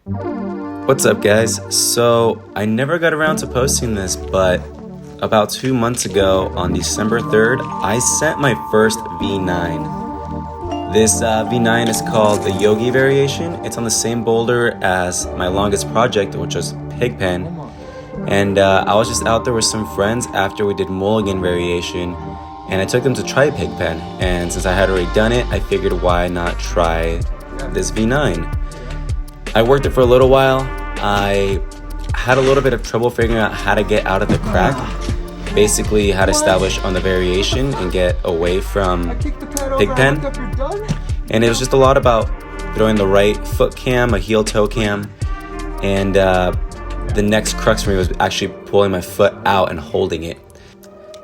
What's up, guys? So I never got around to posting this, but about 2 months ago on December 3rd, I sent my first V9. This V9 is called the Yogi Variation. It's on the same boulder as my longest project, which was Pigpen. And I was just out there with some friends after we did Mulligan Variation, and I took them to try Pigpen. And since I had already done it, I figured why not try this V9. I worked it for a little while. I had a little bit of trouble figuring out how to get out of the crack, basically how to establish on the variation and get away from Pigpen. And it was just a lot about throwing the right foot cam, a heel toe cam, and the next crux for me was actually pulling my foot out and holding it.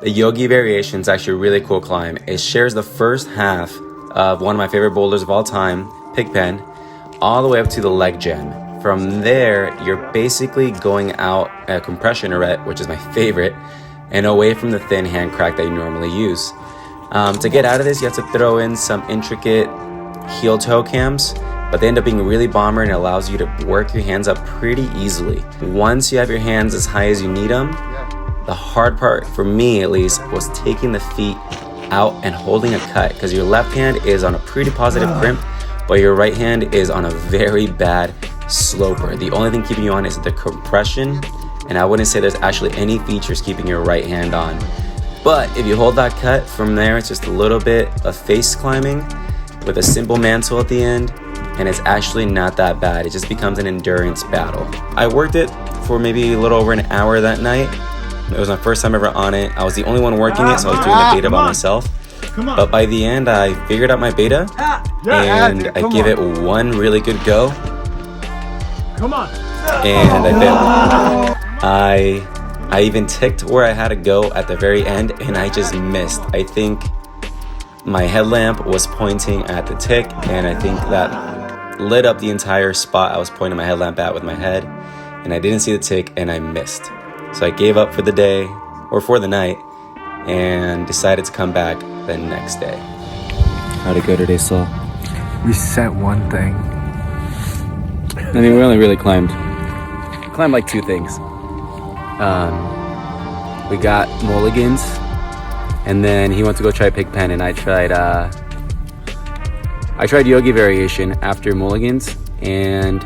The Yogi Variation is actually a really cool climb. It shares the first half of one of my favorite boulders of all time, Pigpen, all the way up to the leg jam. From there, you're basically going out a compression arete, which is my favorite, and away from the thin hand crack that you normally use. To get out of this, you have to throw in some intricate heel toe cams, but they end up being really bomber and it allows you to work your hands up pretty easily. Once you have your hands as high as you need them, the hard part, for me at least, was taking the feet out and holding a cut, because your left hand is on a pretty positive crimp, but your right hand is on a very bad sloper. The only thing keeping you on is the compression, and I wouldn't say there's actually any features keeping your right hand on. But if you hold that cut, from there it's just a little bit of face climbing with a simple mantle at the end, and it's actually not that bad. It just becomes an endurance battle. I worked it for maybe a little over an hour that night. It was my first time ever on it. I was the only one working it, so I was doing the beta by myself. But by the end, I figured out my beta, and I gave it one really good go. And I failed. I even ticked where I had to go at the very end, and I just missed. I think my headlamp was pointing at the tick, and I think that lit up the entire spot I was pointing my headlamp at with my head, and I didn't see the tick, and I missed. So I gave up for the day, or for the night, and decided to come back the next day. How'd it go today, Saul? We set one thing. I mean, we only really climbed like two things. We got Mulligans, and then he went to go try Pigpen, and I tried Yogi Variation after Mulligans, and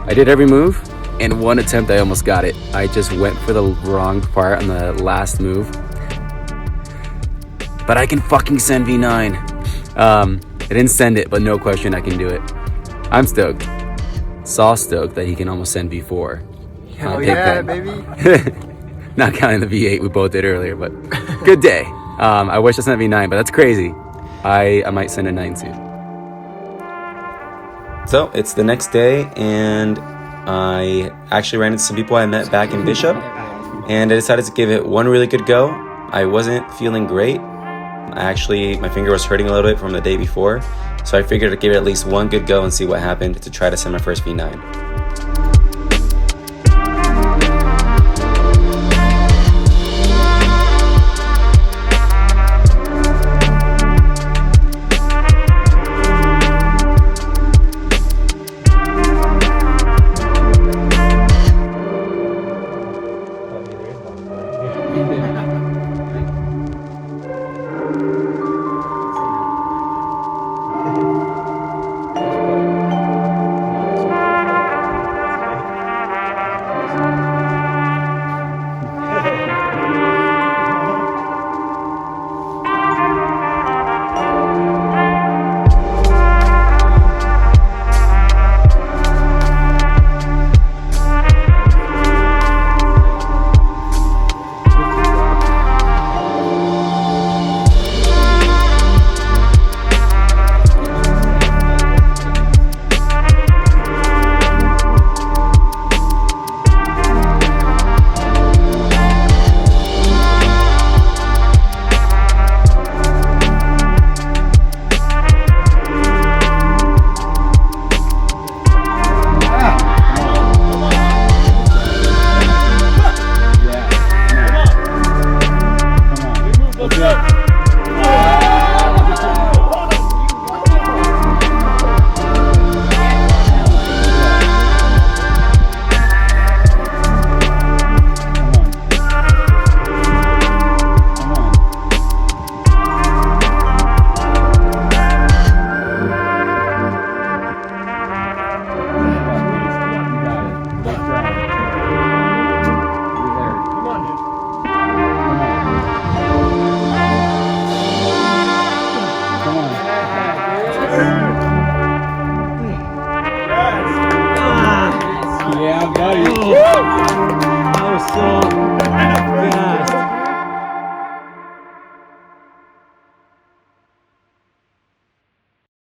I did every move. In one attempt, I almost got it. I just went for the wrong part on the last move. But I can fucking send V9. I didn't send it, but no question I can do it. I'm stoked. Saw stoked that he can almost send V4. Hell yeah, baby. Not counting the V8 we both did earlier, but good day. I wish I sent V9, but that's crazy. I might send a 9 too. So it's the next day, and I actually ran into some people I met back in Bishop, and I decided to give it one really good go. I wasn't feeling great. My finger was hurting a little bit from the day before, so I figured I'd give it at least one good go and see what happened to try to send my first V9.